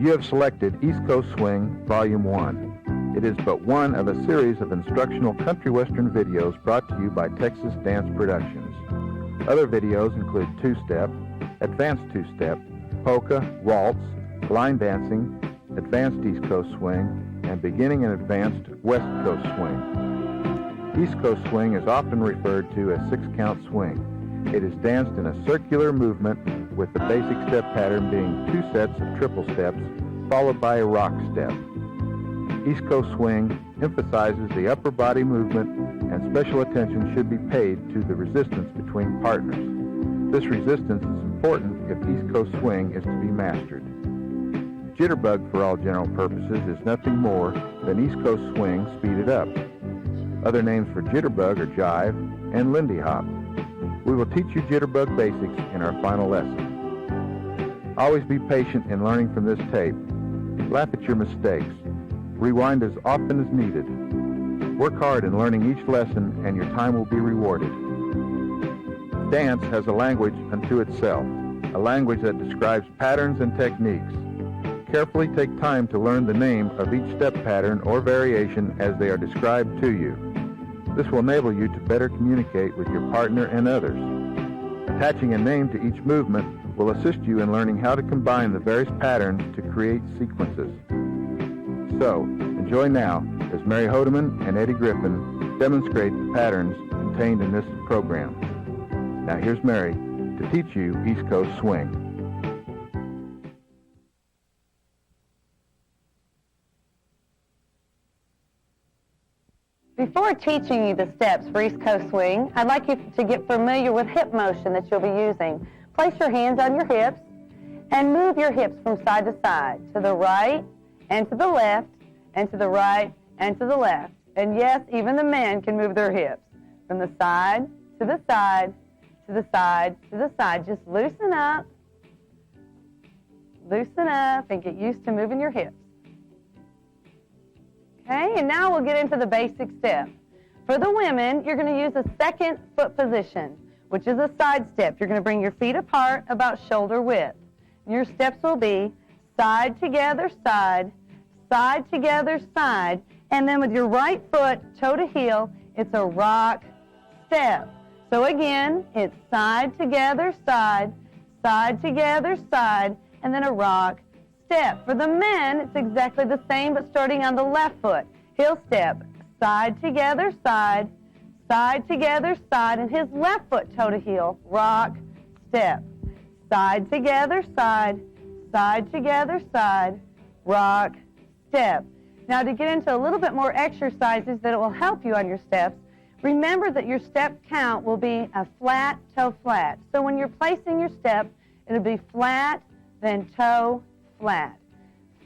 You have selected East Coast Swing Volume 1. It is but one of a series of instructional country western videos brought to you by Texas Dance Productions. Other videos include two-step, advanced two-step, polka, waltz, line dancing, advanced East Coast Swing, and beginning and advanced West Coast Swing. East Coast Swing is often referred to as six-count swing. It is danced in a circular movement with the basic step pattern being two sets of triple steps followed by a rock step. East Coast Swing emphasizes the upper body movement, and special attention should be paid to the resistance between partners. This resistance is important if East Coast Swing is to be mastered. Jitterbug, for all general purposes, is nothing more than East Coast Swing speeded up. Other names for Jitterbug are jive and Lindy Hop. We will teach you Jitterbug basics in our final lesson. Always be patient in learning from this tape. Laugh at your mistakes. Rewind as often as needed. Work hard in learning each lesson, and your time will be rewarded. Dance has a language unto itself, a language that describes patterns and techniques. Carefully take time to learn the name of each step pattern or variation as they are described to you. This will enable you to better communicate with your partner and others. Attaching a name to each movement will assist you in learning how to combine the various patterns to create sequences. So, enjoy now as Mary Hodeman and Eddie Griffin demonstrate the patterns contained in this program. Now here's Mary to teach you East Coast Swing. Before teaching you the steps for East Coast Swing, I'd like you to get familiar with hip motion that you'll be using. Place your hands on your hips and move your hips from side to side, to the right and to the left, and to the right and to the left. And yes, even the men can move their hips from the side to the side, to the side, to the side. Just loosen up, and get used to moving your hips. Okay, and now we'll get into the basic step. For the women, you're going to use a second foot position, which is a side step. You're going to bring your feet apart about shoulder width. Your steps will be side together, side together, side, and then with your right foot toe to heel, it's a rock step. So again, it's side together, side together, side, and then a rock step. For the men, it's exactly the same, but starting on the left foot. Heel step, side together, side together, side, and his left foot toe to heel, rock step. Side together, side together, side, rock step. Now to get into a little bit more exercises that will help you on your steps, remember that your step count will be a flat, toe, flat. So when you're placing your step, it'll be flat, then toe, flat,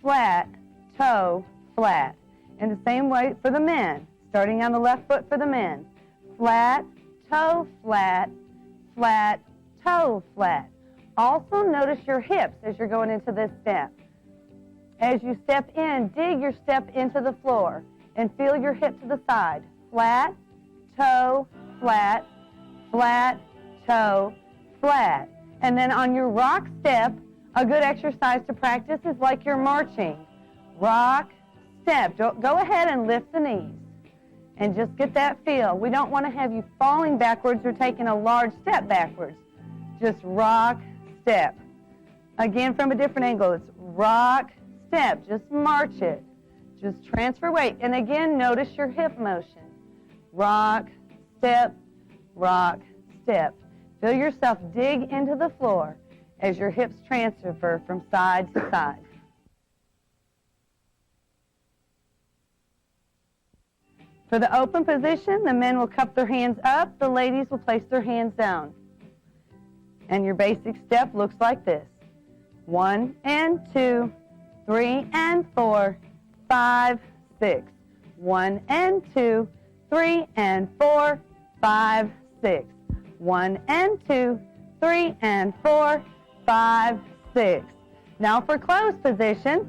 flat, toe, flat. In the same way for the men, starting on the left foot for the men, flat, toe, flat, flat, toe, flat. Also notice your hips as you're going into this step. As you step in, dig your step into the floor and feel your hip to the side. Flat, toe, flat, flat, toe, flat. And then on your rock step, a good exercise to practice is like you're marching. Rock, step. Go ahead and lift the knees and just get that feel. We don't want to have you falling backwards or taking a large step backwards. Just rock, step. Again, from a different angle, it's rock, step. Just march it. Just transfer weight. And again, notice your hip motion. Rock, step, rock, step. Feel yourself dig into the floor as your hips transfer from side to side. For the open position, the men will cup their hands up, the ladies will place their hands down. And your basic step looks like this. 1 and 2, 3 and 4, 5, 6. 1 and 2, 3 and 4, 5, 6. 1 and 2, 3 and 4, 5, 6. Now for closed position,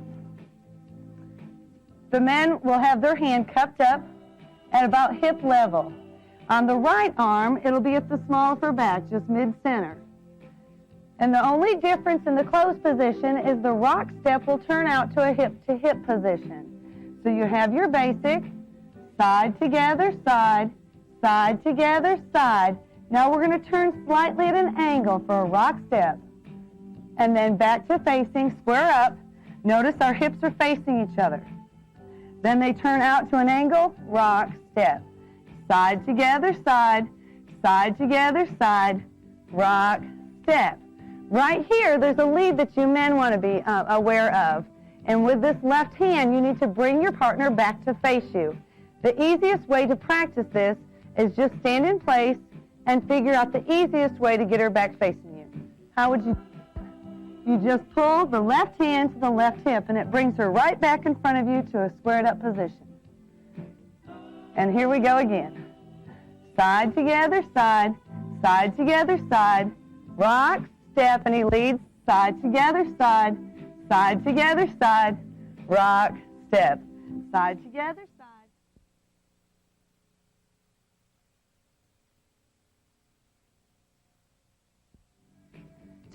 the men will have their hand cupped up at about hip level. On the right arm, it'll be at the small of her back, just mid-center. And the only difference in the closed position is the rock step will turn out to a hip-to-hip position. So you have your basic, side together, side together, side. Now we're going to turn slightly at an angle for a rock step. And then back to facing, square up. Notice our hips are facing each other. Then they turn out to an angle, rock step. Side together, side together, side, rock step. Right here, there's a lead that you men want to be aware of. And with this left hand, you need to bring your partner back to face you. The easiest way to practice this is just stand in place and figure out the easiest way to get her back facing you. How would you? You just pull the left hand to the left hip, and it brings her right back in front of you to a squared up position. And here we go again. Side together, side together, side, rock, step, and he leads, side together, side together, side, rock, step, side together, side.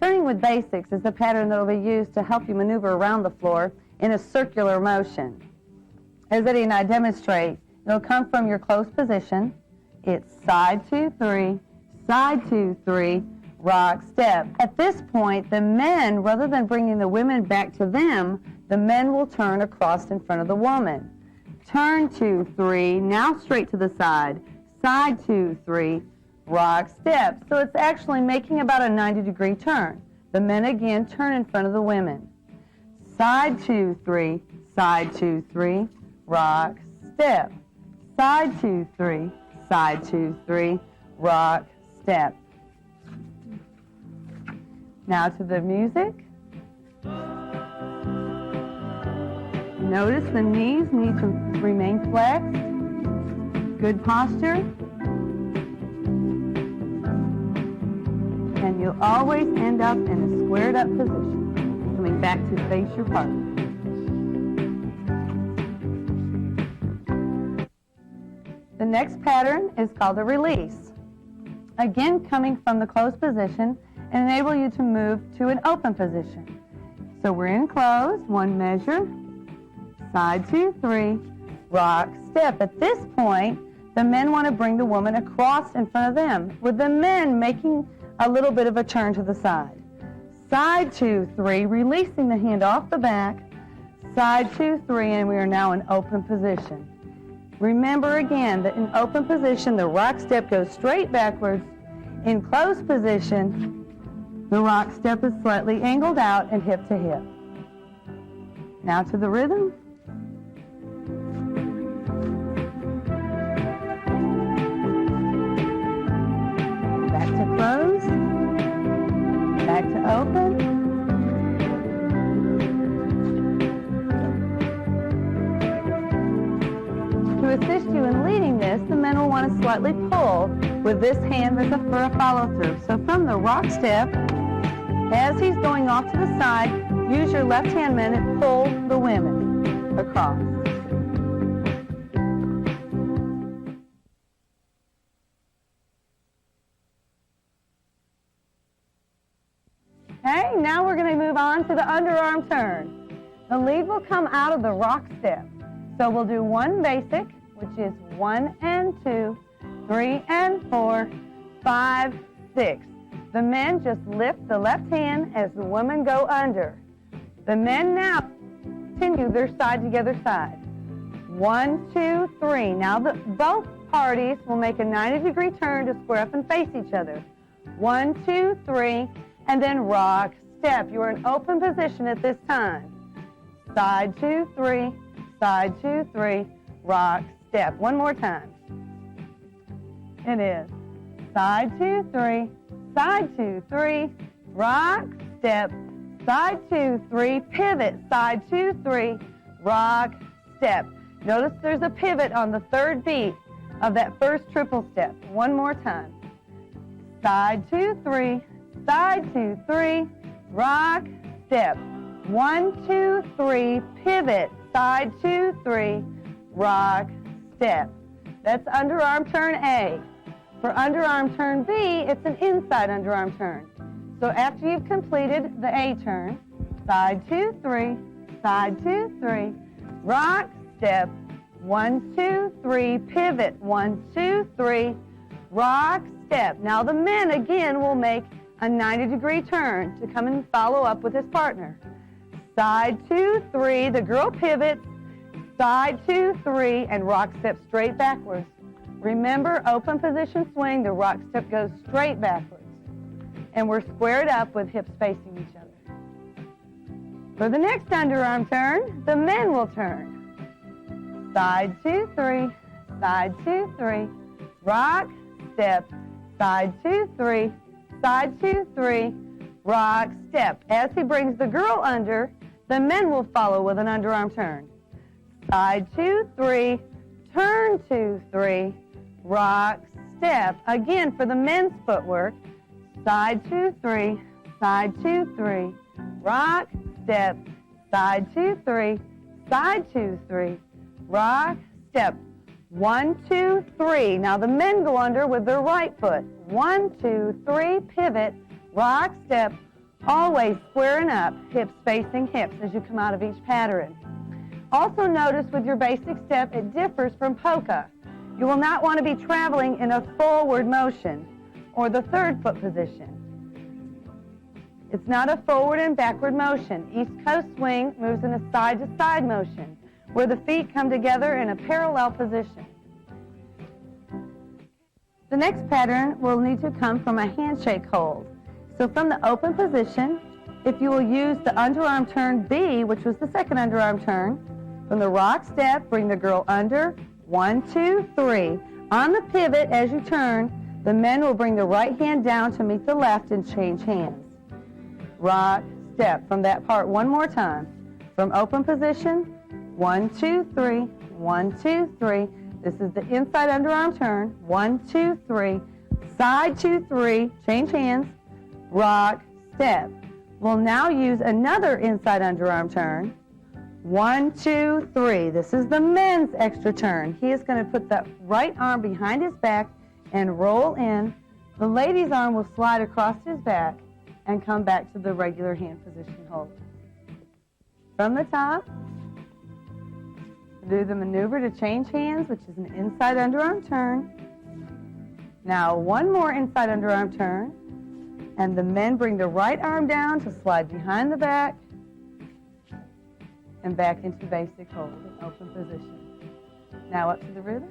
Turning with basics is a pattern that will be used to help you maneuver around the floor in a circular motion. As Eddie and I demonstrate, it'll come from your closed position. It's side 2, 3, side 2, 3, rock, step. At this point, the men, rather than bringing the women back to them, the men will turn across in front of the woman. Turn 2, 3, now straight to the side 2, 3, rock, step. So it's actually making about a 90-degree turn. The men again turn in front of the women. Side 2, 3, side 2, 3, rock, step. Side 2, 3, side 2, 3, rock, step. Now to the music. Notice the knees need to remain flexed. Good posture. And you'll always end up in a squared up position, coming back to face your partner. The next pattern is called a release. Again, coming from the closed position and enable you to move to an open position. So we're in closed, one measure, side 2, 3, rock, step. At this point, the men want to bring the woman across in front of them, with the men making a little bit of a turn to the side. Side 2, 3, releasing the hand off the back, side 2, 3, and we are now in open position. Remember again that in open position, the rock step goes straight backwards. In closed position, the rock step is slightly angled out and hip to hip. Now to the rhythm. Back to close. Back to open. To assist you in leading this, the men will want to slightly pull with this hand for a follow-through. So from the rock step, as he's going off to the side, use your left-hand men and pull the women across. Okay, now we're going to move on to the underarm turn. The lead will come out of the rock step. So we'll do one basic, which is 1 and 2, 3 and 4, 5, 6. The men just lift the left hand as the women go under. The men now continue their side together side. 1, 2, 3. Now both parties will make a 90-degree turn to square up and face each other. 1, 2, 3, and then rock, step. You are in open position at this time. Side 2, 3, side 2, 3, rock, step. One more time. It is side 2, 3, side 2, 3, rock, step, side 2, 3, pivot, side 2, 3, rock, step. Notice there's a pivot on the third beat of that first triple step. One more time. Side 2, 3, side 2, 3, rock, step. 1, 2, 3, pivot, side 2, 3, rock, step. That's underarm turn A. For underarm turn B, it's an inside underarm turn. So after you've completed the A turn, side 2, 3, side 2, 3, rock, step, 1, 2, 3, pivot, 1, 2, 3, rock, step. Now the men again will make a 90-degree turn to come and follow up with his partner. Side 2, 3, the girl pivots, side 2, 3, and rock step straight backwards. Remember, open position swing, the rock step goes straight backwards. And we're squared up with hips facing each other. For the next underarm turn, the men will turn. Side 2, 3, side 2, 3, rock, step, side 2, 3, side 2, 3, rock, step. As he brings the girl under, the men will follow with an underarm turn. Side 2, 3, turn 2, 3, rock, step. Again, for the men's footwork, side 2, 3, side 2, 3, rock, step, side 2, 3, side 2, 3, rock, step. 1, 2, 3. Now the men go under with their right foot. 1, 2, 3, pivot, rock, step, always squaring up, hips facing hips as you come out of each pattern. Also notice with your basic step, it differs from polka. You will not want to be traveling in a forward motion or the third foot position. It's not a forward and backward motion. East Coast swing moves in a side-to-side motion where the feet come together in a parallel position. The next pattern will need to come from a handshake hold. So from the open position, if you will use the underarm turn B, which was the second underarm turn, from the rock step, bring the girl under, 1, 2, 3. On the pivot, as you turn, the men will bring the right hand down to meet the left and change hands. Rock, step. From that part one more time. From open position, 1, 2, 3, 1, 2, 3. This is the inside underarm turn, 1, 2, 3. Side 2, 3, change hands, rock, step. We'll now use another inside underarm turn, 1, 2, 3. This is the men's extra turn. He is going to put the right arm behind his back and roll in. The lady's arm will slide across his back and come back to the regular hand position hold. From the top, do the maneuver to change hands, which is an inside underarm turn. Now one more inside underarm turn, and the men bring the right arm down to slide behind the back and back into basic hold in open position. Now up to the rhythm.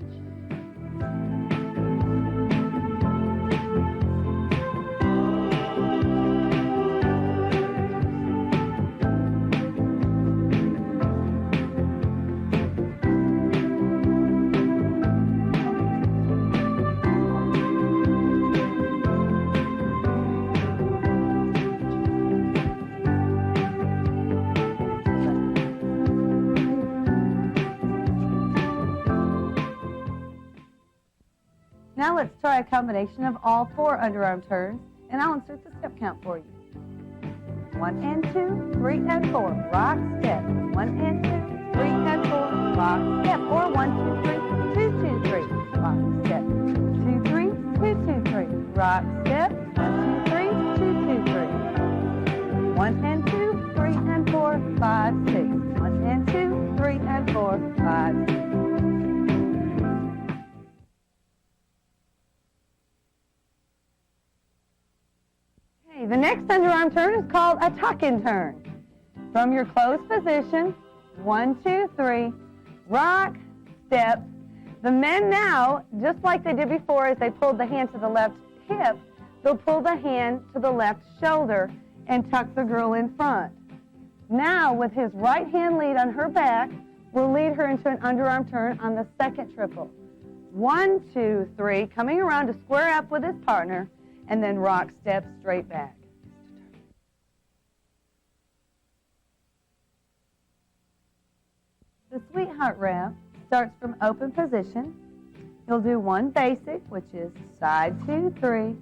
Now let's try a combination of all 4 underarm turns, and I'll insert the step count for you. 1 and 2, 3 and 4, rock, step. 1 and 2, 3 and 4, rock, step. Or 1, 2, 3, 2, 2, 3, rock, step. 2, 3, 2, 2, 3, rock, step. 1, 2, 3, 2, 2, 3. 1 and 2, 3 and 4, 5, 6. 1 and 2, 3 and 4, 5, 6. The next underarm turn is called a tuck-in turn. From your closed position, 1, 2, 3, rock, step. The men now, just like they did before as they pulled the hand to the left hip, they'll pull the hand to the left shoulder and tuck the girl in front. Now, with his right hand lead on her back, we'll lead her into an underarm turn on the second triple. 1, 2, 3, coming around to square up with his partner, and then rock, step, straight back. The sweetheart wrap starts from open position. You'll do one basic, which is side 2, 3,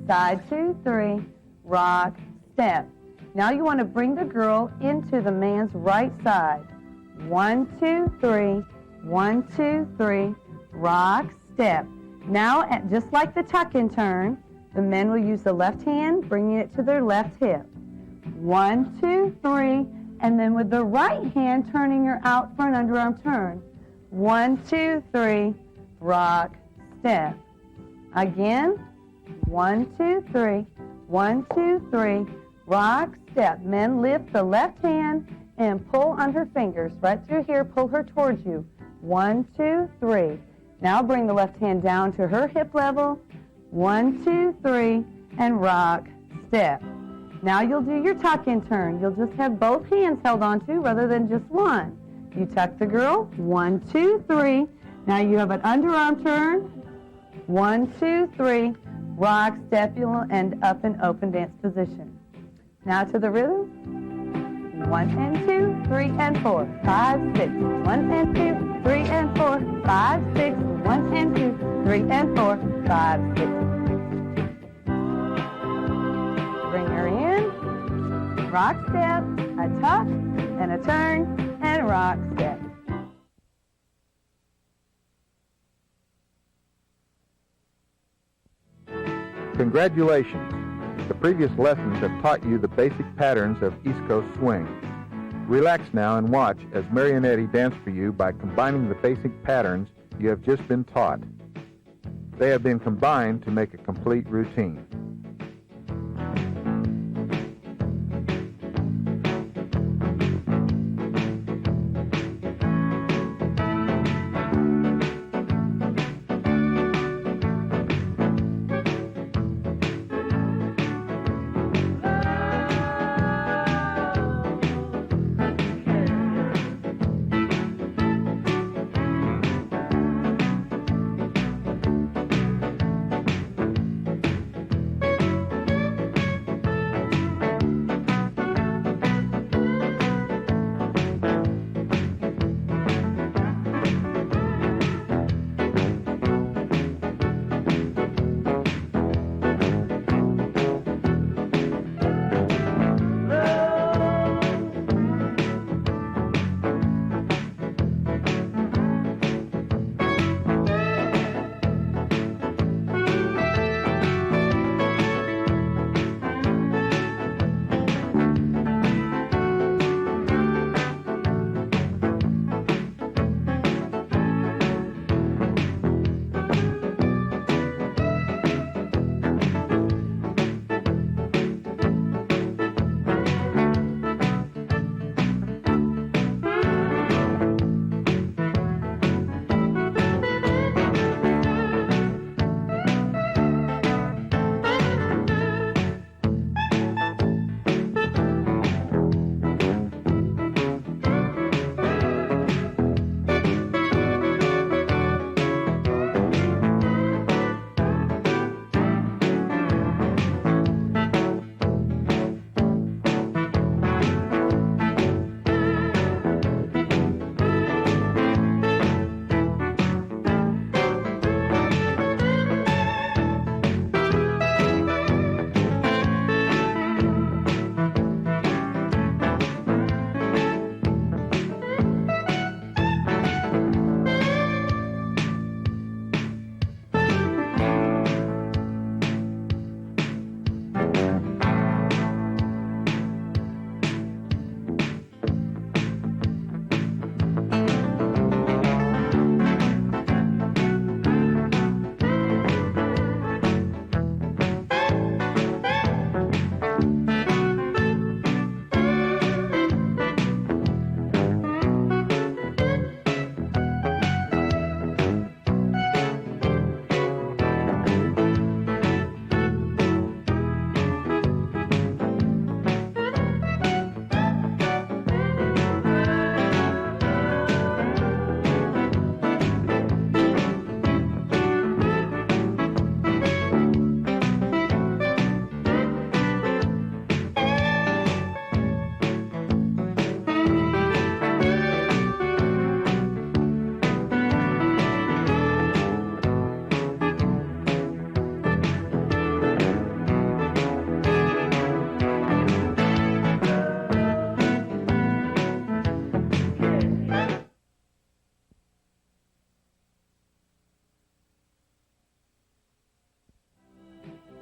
side 2, 3, rock, step. Now you want to bring the girl into the man's right side. 1, 2, 3, 1, 2, 3, rock, step. Now, just like the tuck-in turn, The men will use the left hand, bringing it to their left hip. 1, 2, 3, and then with the right hand, turning her out for an underarm turn. 1, 2, 3, rock, step. Again, 1, 2, 3, 1, 2, 3, rock, step. Men lift the left hand and pull on her fingers. Right through here, pull her towards you. 1, 2, 3. Now bring the left hand down to her hip level. 1, 2, 3, and rock, step. Now you'll do your tuck-in turn. You'll just have both hands held onto rather than just one. You tuck the girl. 1, 2, 3. Now you have an underarm turn. 1, 2, 3. Rock, step, you'll end up in open dance position. Now to the rhythm. 1 and 2, 3 and 4, 5, 6. 1 and 2, 3 and 4, 5, 6. 1 and 2, 3 and 4, 5, 6. Bring her in. Rock, step, a tuck, and a turn, and rock, step. Congratulations! The previous lessons have taught you the basic patterns of East Coast swing. Relax now and watch as Mary and Eddie dance for you by combining the basic patterns you have just been taught. They have been combined to make a complete routine.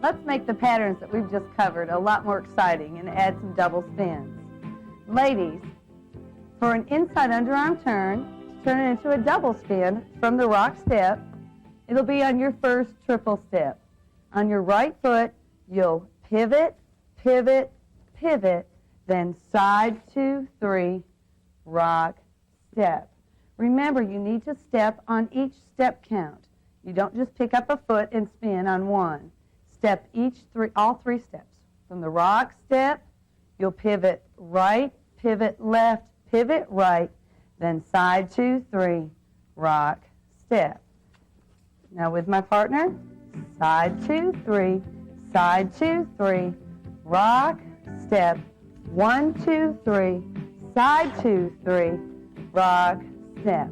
let's make the patterns that we've just covered a lot more exciting and add some double spins. Ladies, for an inside underarm turn, to turn it into a double spin from the rock step, it'll be on your first triple step. On your right foot, you'll pivot, pivot, pivot, then side 2, 3, rock, step. Remember, you need to step on each step count. You don't just pick up a foot and spin on one. Step all three steps. From the rock step, you'll pivot right, pivot left, pivot right, then side 2, 3, rock, step. Now with my partner, side 2, 3, side 2, 3, rock, step, 1, 2, 3, side 2, 3, rock, step,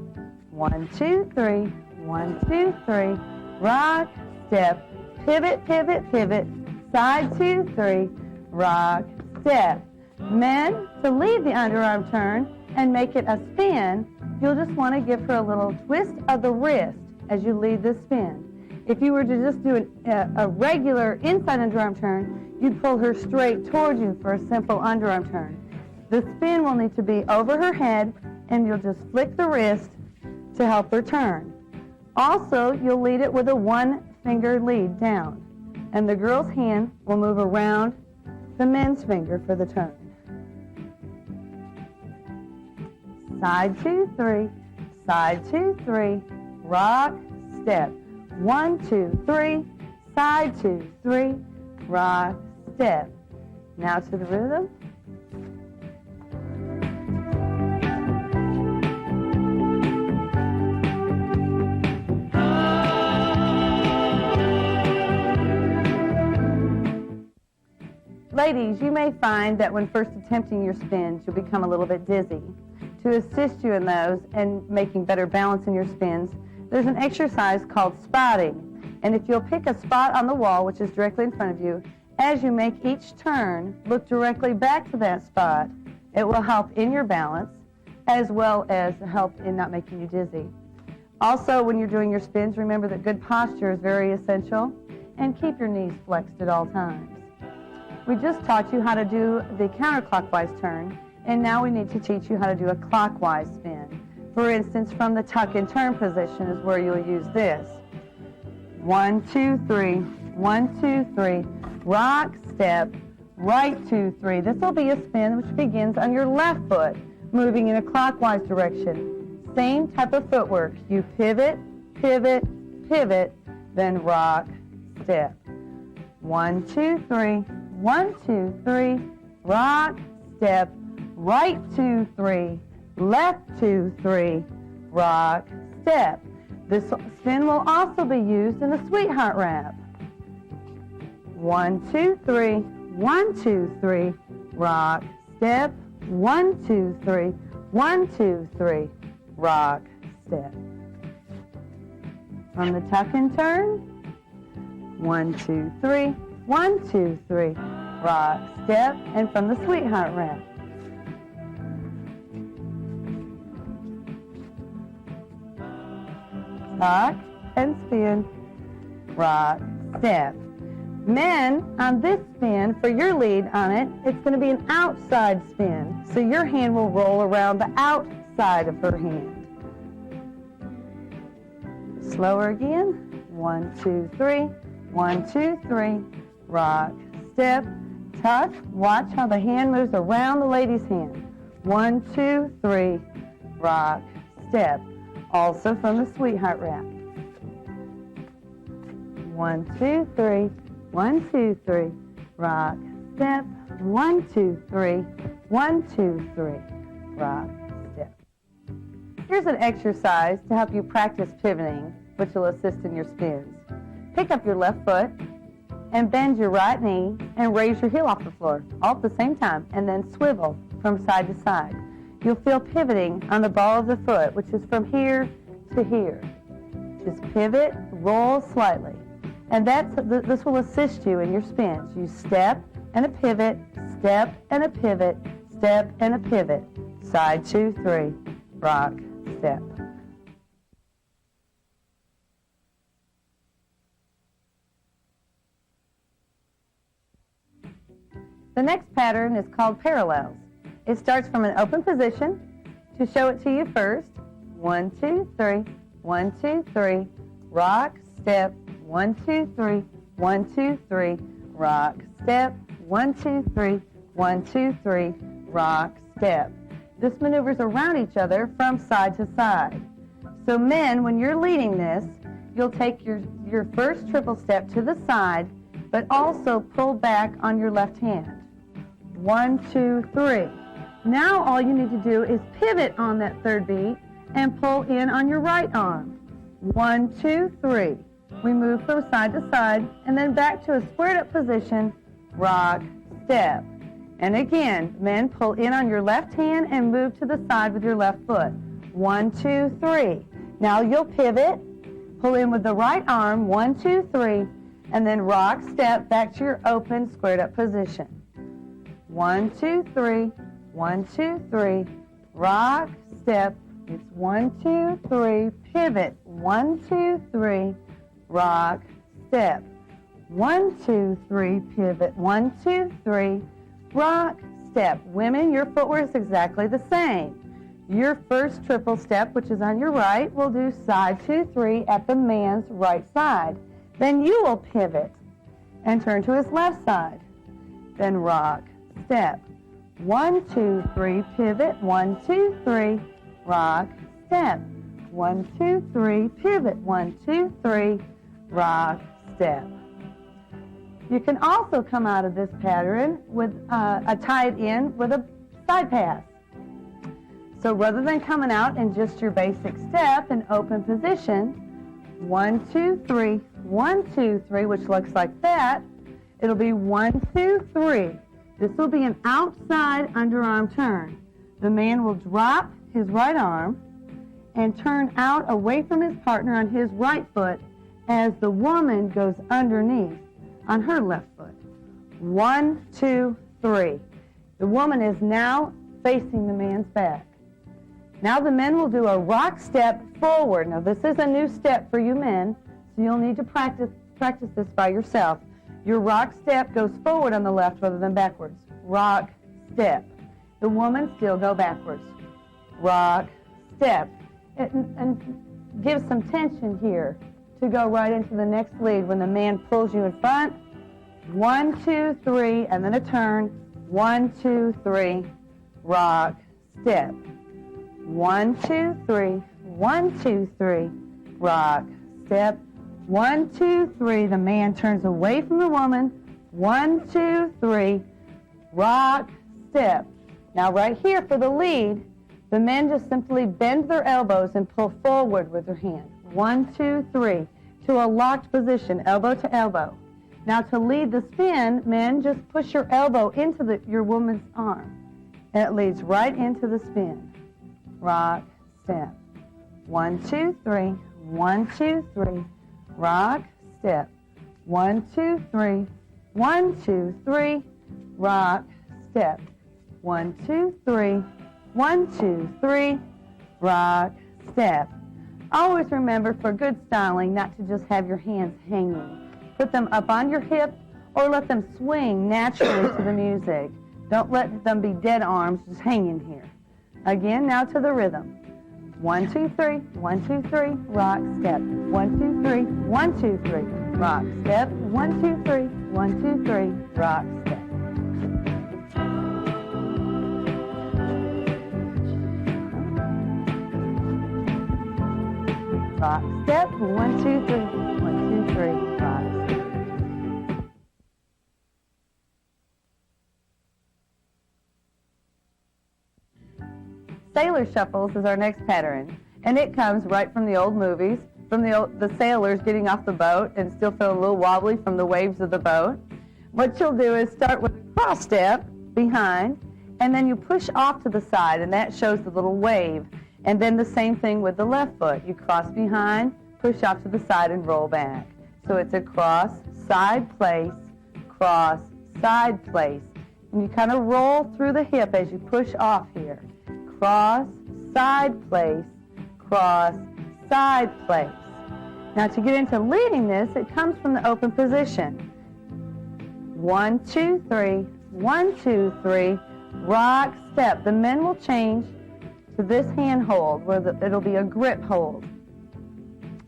1, 2, 3, 1, 2, 3, rock, step, pivot, pivot, pivot, side 2, 3, rock, step. Men, to lead the underarm turn and make it a spin, you'll just want to give her a little twist of the wrist as you lead the spin. If you were to just do a regular inside underarm turn, you'd pull her straight toward you for a simple underarm turn. The spin will need to be over her head, and you'll just flick the wrist to help her turn. Also, you'll lead it with a one-finger lead down, and the girl's hand will move around the men's finger for the turn. Side 2, 3, side 2, 3, rock, step. 1, 2, 3, side 2, 3, rock, step. Now to the rhythm. Ladies, you may find that when first attempting your spins, you'll become a little bit dizzy. To assist you in those and making better balance in your spins, there's an exercise called spotting. And if you'll pick a spot on the wall, which is directly in front of you, as you make each turn, look directly back to that spot. It will help in your balance, as well as help in not making you dizzy. Also, when you're doing your spins, remember that good posture is very essential, and keep your knees flexed at all times. We just taught you how to do the counterclockwise turn, and now we need to teach you how to do a clockwise spin. For instance, from the tuck and turn position is where you'll use this. 1, 2, 3, 1, 2, 3, rock, step, right 2, 3. This will be a spin which begins on your left foot, moving in a clockwise direction. Same type of footwork. You pivot, pivot, pivot, then rock, step. 1, 2, 3, 1, 2, 3, rock, step, right 2, 3, left 2, 3, rock, step. This spin will also be used in the sweetheart wrap. 1, 2, 3, 1, 2, 3, rock, step, 1, 2, 3, 1, 2, 3, rock, step. From the tuck and turn, 1, 2, 3, 1, 2, 3, rock, step, and from the sweetheart wrap. Tuck and spin, rock, step. Men, on this spin, for your lead on it, it's going to be an outside spin. So your hand will roll around the outside of her hand. Slower again. 1, 2, 3. 1, 2, 3. Rock, step, tuck. Watch how the hand moves around the lady's hand. 1, 2, 3. Rock, step. Also from the sweetheart wrap. 1, 2, 3. 1, 2, 3. Rock, step. 1, 2, 3. 1, 2, 3. Rock, step. Here's an exercise to help you practice pivoting, which will assist in your spins. Pick up your left foot and bend your right knee and raise your heel off the floor, all at the same time, and then swivel from side to side. You'll feel pivoting on the ball of the foot, which is from here to here. Just pivot, roll slightly. And this will assist you in your spins. You step and a pivot, step and a pivot, step and a pivot. Side 2, 3, rock, step. The next pattern is called parallels. It starts from an open position. To show it to you first, 1, 2, 3, 1, 2, 3, rock, step, 1, 2, 3, 1, 2, 3, rock, step, 1, 2, 3, 1, 2, 3, rock, step. This maneuvers around each other from side to side. So men, when you're leading this, you'll take your first triple step to the side, but also pull back on your left hand. 1, 2, 3. Now all you need to do is pivot on that third beat and pull in on your right arm. 1, 2, 3. We move from side to side and then back to a squared up position, rock, step. And again, men, pull in on your left hand and move to the side with your left foot. 1, 2, 3. Now you'll pivot, pull in with the right arm, 1, 2, 3, and then rock, step back to your open squared up position. 1, 2, 3, 1, 2, 3, rock, step. It's 1, 2, 3, pivot, 1, 2, 3, rock, step. 1, 2, 3, pivot, 1, 2, 3, rock, step. Women, your footwear is exactly the same. Your first triple step, which is on your right, will do side 2, 3 at the man's right side. Then you will pivot and turn to his left side. Then rock, step. 1, 2, 3, pivot, 1, 2, 3, rock, step. 1, 2, 3, pivot, 1, 2, 3, rock, step. You can also come out of this pattern with a tied in with a side pass. So rather than coming out in just your basic step and open position, 1, 2, 3, 1, 2, 3, which looks like that, it'll be 1, 2, 3. This will be an outside underarm turn. The man will drop his right arm and turn out away from his partner on his right foot as the woman goes underneath on her left foot. 1, 2, 3. The woman is now facing the man's back. Now the men will do a rock step forward. Now this is a new step for you men, so you'll need to practice this by yourself. Your rock step goes forward on the left rather than backwards. Rock, step. The woman still go backwards. Rock, step. And give some tension here to go right into the next lead when the man pulls you in front. 1, 2, 3, and then a turn. 1, 2, 3, rock, step. 1, 2, 3, 1, 2, 3, rock, step. 1, 2, 3, the man turns away from the woman. 1, 2, 3, rock, step. Now right here for the lead, the men just simply bend their elbows and pull forward with their hand. 1, 2, 3, to a locked position, elbow to elbow. Now to lead the spin, men, just push your elbow into your woman's arm. And it leads right into the spin. Rock, step. 1, 2, 3, 1, 2, 3, rock, step. 1, 2, 3, 1, 2, 3, rock, step. 1, 2, 3, 1, 2, 3, rock, step. Always remember, for good styling, not to just have your hands hanging. Put them up on your hip or let them swing naturally to the music. Don't let them be dead arms just hanging here. Again, now to the rhythm. 1, 2, 3, 1, 2, 3, rock, step. 1, 2, 3, 1, 2, 3, rock, step. 1, 2, 3, 1, 2, 3, rock, step. Rock, step. 1, 2, 3, 1, 2, 3, rock, step. Sailor shuffles is our next pattern, and it comes right from the old movies, from the sailors getting off the boat and still feeling a little wobbly from the waves of the boat. What you'll do is start with a cross step behind, and then you push off to the side, and that shows the little wave. And then the same thing with the left foot. You cross behind, push off to the side, and roll back. So it's a cross, side place, cross, side place. And you kind of roll through the hip as you push off here. Cross, side place, cross, side place. Now to get into leading this, it comes from the open position. 1, 2, 3, 1, 2, 3, rock, step. The men will change to this hand hold where it'll be a grip hold.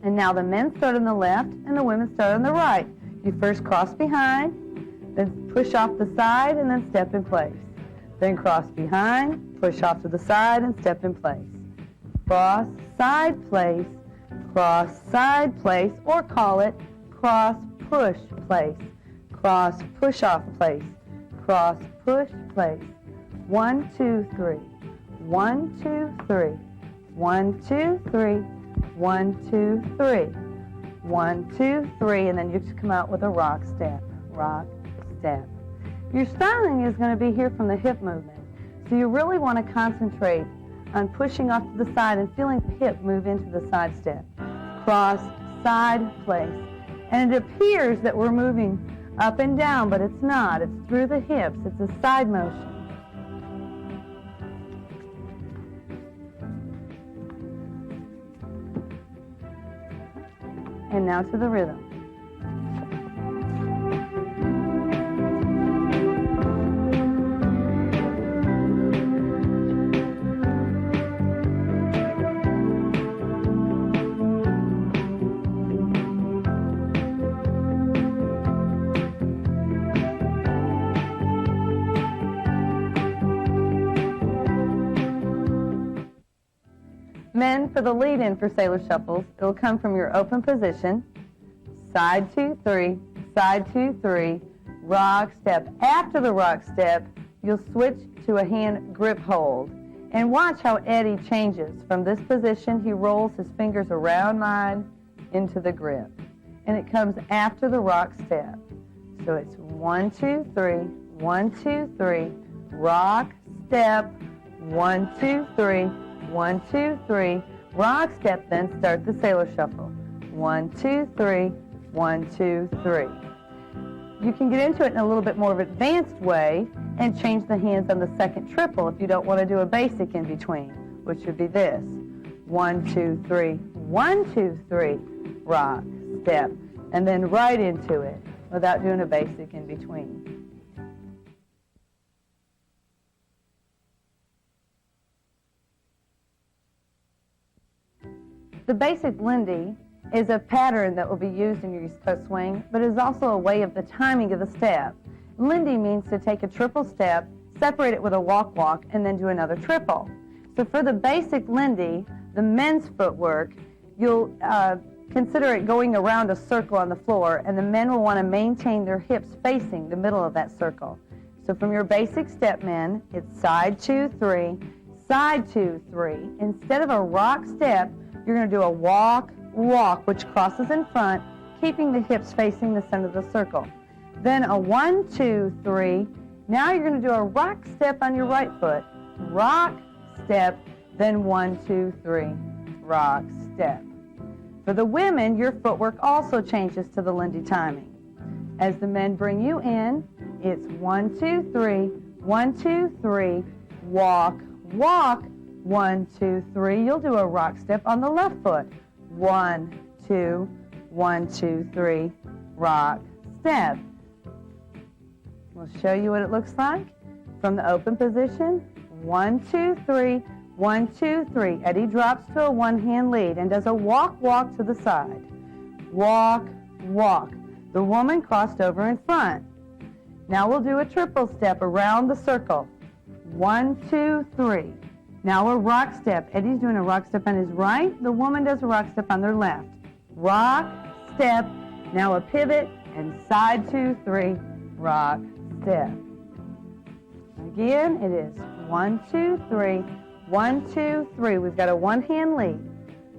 And now the men start on the left and the women start on the right. You first cross behind, then push off the side and then step in place. Then cross behind, push off to the side and step in place. Cross, side, place, or call it cross, push, place, cross, push off, place, cross, push, place. 1, 2, 3, 1, 2, 3, 1, 2, 3, 1, 2, 3, 1, 2, 3, and then you just come out with a rock, step, rock, step. Your styling is going to be here from the hip movement, so you really want to concentrate on pushing off to the side and feeling the hip move into the side step. Cross, side, place. And it appears that we're moving up and down, but it's not. It's through the hips. It's a side motion. And now to the rhythm. Men, for the lead-in for sailor shuffles, it'll come from your open position, side 2, 3, side 2, 3, rock, step. After the rock step, you'll switch to a hand grip hold. And watch how Eddie changes. From this position, he rolls his fingers around mine into the grip. And it comes after the rock step. So it's 1, 2, 3, 1, 2, 3, rock, step, 1, 2, 3, 1, 2, 3, rock, step, then start the sailor shuffle. 1, 2, 3, 1, 2, 3. You can get into it in a little bit more of an advanced way and change the hands on the second triple if you don't want to do a basic in between, which would be this. 1, 2, 3, 1, 2, 3, rock, step, and then right into it without doing a basic in between. The basic Lindy is a pattern that will be used in your East Coast swing, but is also a way of the timing of the step. Lindy means to take a triple step, separate it with a walk-walk, and then do another triple. So for the basic Lindy, the men's footwork, you'll consider it going around a circle on the floor, and the men will want to maintain their hips facing the middle of that circle. So from your basic step, men, it's side 2, 3, side 2, 3. Instead of a rock step, you're going to do a walk, walk, which crosses in front, keeping the hips facing the center of the circle. Then a 1, 2, 3. Now you're going to do a rock step on your right foot. Rock, step, then 1, 2, 3. Rock, step. For the women, your footwork also changes to the Lindy timing. As the men bring you in, it's 1, 2, 3, 1, 2, 3, walk, walk, 1, 2, 3. You'll do a rock step on the left foot. 1, 2, 1, 2, 3, rock, step. We'll show you what it looks like. From the open position, 1, 2, 3, 1, 2, 3. Eddie drops to a one-hand lead and does a walk, walk to the side. Walk, walk. The woman crossed over in front. Now we'll do a triple step around the circle. 1, 2, 3. Now a rock step. Eddie's doing a rock step on his right. The woman does a rock step on their left. Rock, step. Now a pivot and side 2, 3, rock, step. Again, it is 1, 2, 3, 1, 2, 3. We've got a one-hand lead.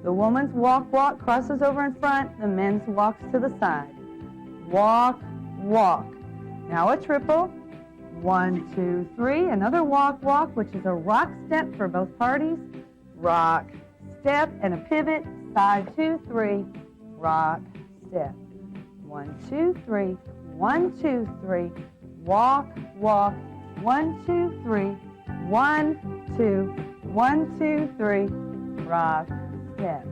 The woman's walk, walk crosses over in front. The men's walks to the side. Walk, walk. Now a triple. 1, 2, 3. Another walk, walk, which is a rock step for both parties. Rock, step, and a pivot. Side 2, 3. Rock, step. 1, 2, 3. 1, 2, 3. Walk, walk. 1, 2, 3. 1, 2. 1, 2, 3. Rock, step.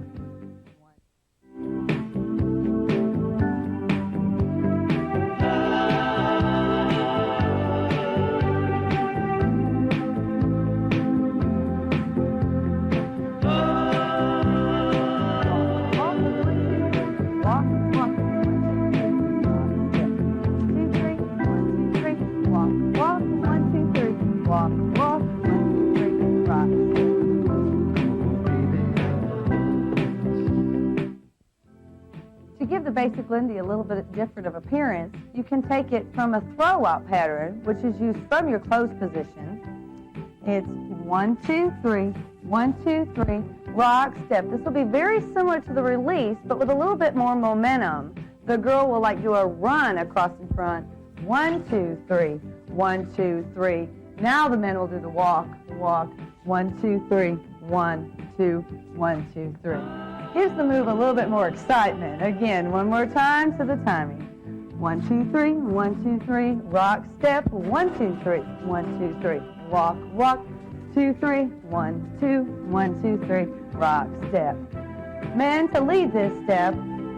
basic Lindy a little bit different of appearance, you can take it from a throw-out pattern, which is used from your closed position. It's 1, 2, 3, 1, 2, 3, rock, step. This will be very similar to the release, but with a little bit more momentum. The girl will do a run across in front. 1, 2, 3, 1, 2, 3. Now the men will do the walk, walk. 1, 2, 3, 1, 2, 1, 2, 3. Gives the move a little bit more excitement. Again, one more time to the timing. 1, 2, 3, 1, 2, 3, rock, step. 1, 2, 3, 1, 2, 3, walk, walk. 2, 3, 1, 2, 1, 2, 3, rock, step. Men, to lead this step,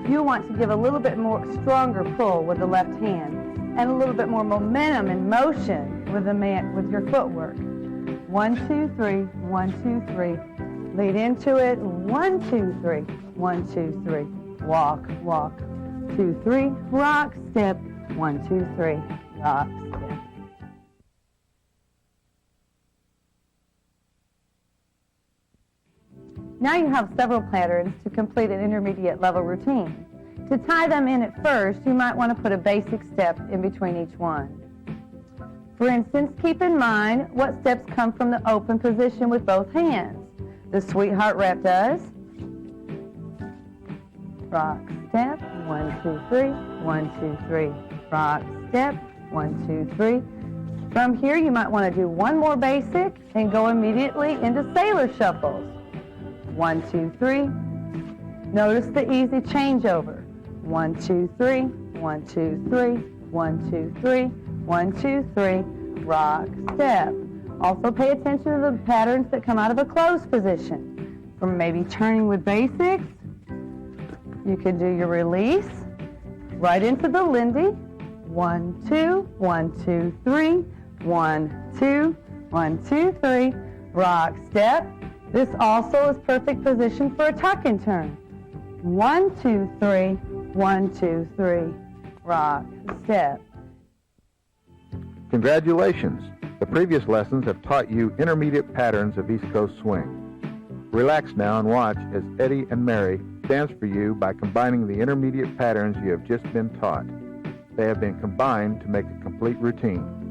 you want to give a little bit more stronger pull with the left hand and a little bit more momentum and motion with your footwork. 1, 2, 3, 1, 2, 3. Lead into it. 1, 2, 3, 1, 2, 3. Walk, walk. 2, 3, rock, step. 1, 2, 3, rock, step. Now you have several patterns to complete an intermediate level routine. To tie them in at first, you might want to put a basic step in between each one. For instance, keep in mind what steps come from the open position with both hands. The sweetheart rep does. Rock, step, 1, 2, 3, 1, 2, 3. Rock, step, 1, 2, 3. From here, you might want to do one more basic and go immediately into sailor shuffles. 1, 2, 3. Notice the easy changeover. 1, 2, 3, 1, 2, 3, 1, 2, 3, 1, 2, 3, rock, step. Also pay attention to the patterns that come out of a closed position. From maybe turning with basics, you can do your release, right into the Lindy. 1, 2, 1, 2, 3, 1, 2, 1, 2, 3, rock, step. This also is perfect position for a tuck and turn. 1, 2, 3, 1, 2, 3, rock, step. Congratulations! The previous lessons have taught you intermediate patterns of East Coast swing. Relax now and watch as Eddie and Mary dance for you by combining the intermediate patterns you have just been taught. They have been combined to make a complete routine.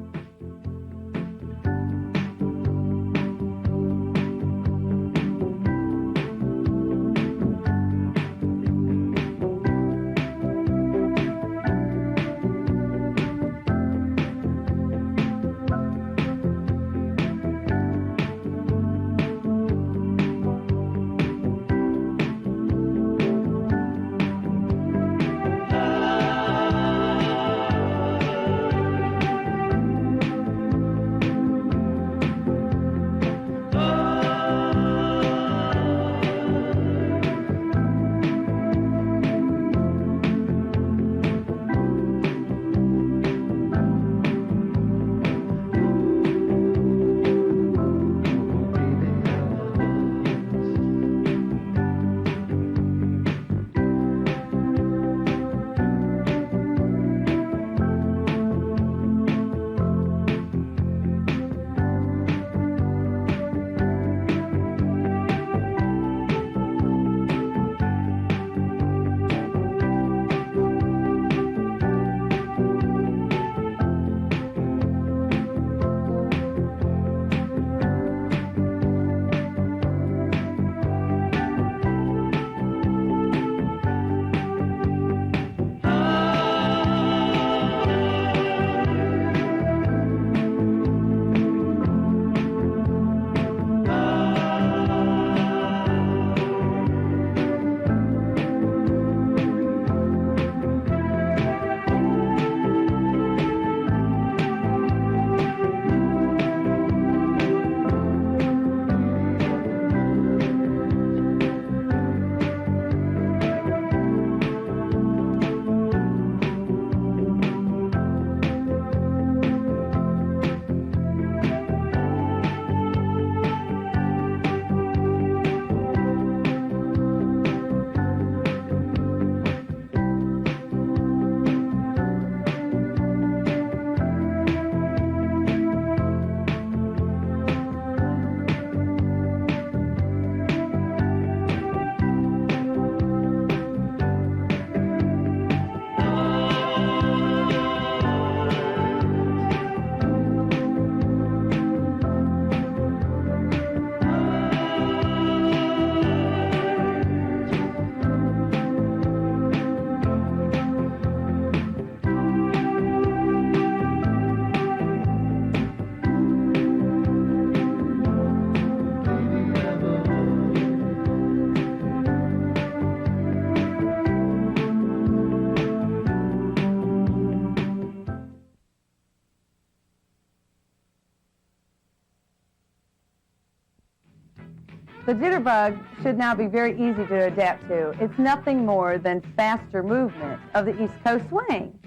The Jitterbug should now be very easy to adapt to. It's nothing more than faster movement of the East Coast swing.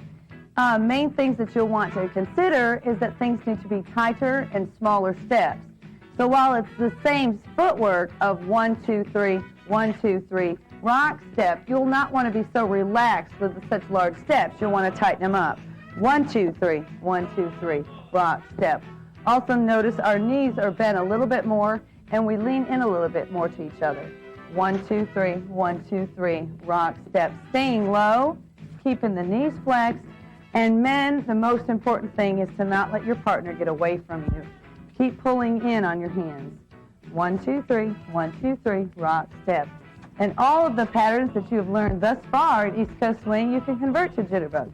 Main things that you'll want to consider is that things need to be tighter and smaller steps. So while it's the same footwork of 1, 2, 3, 1, 2, 3, rock step, you'll not want to be so relaxed with such large steps. You'll want to tighten them up. 1, 2, 3, 1, 2, 3, rock step. Also notice our knees are bent a little bit more and we lean in a little bit more to each other. 1, 2, 3, 1, 2, 3, rock step. Staying low, keeping the knees flexed. And men, the most important thing is to not let your partner get away from you. Keep pulling in on your hands. 1, 2, 3, 1, 2, 3, rock step. And all of the patterns that you have learned thus far at East Coast Swing, you can convert to Jitterbug.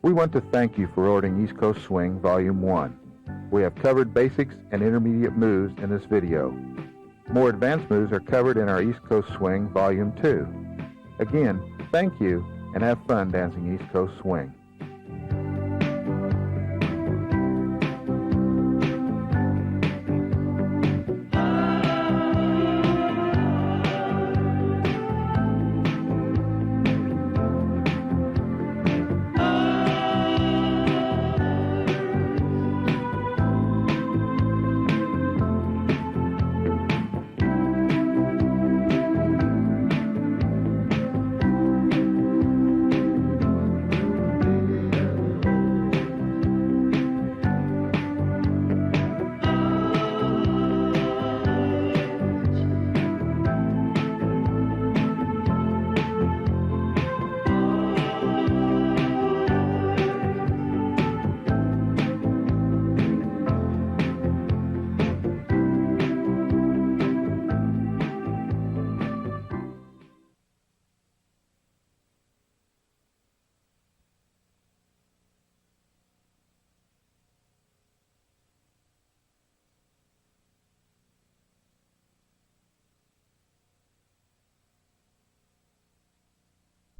We want to thank you for ordering East Coast Swing Volume 1. We have covered basics and intermediate moves in this video. More advanced moves are covered in our East Coast Swing Volume 2. Again, thank you and have fun dancing East Coast Swing.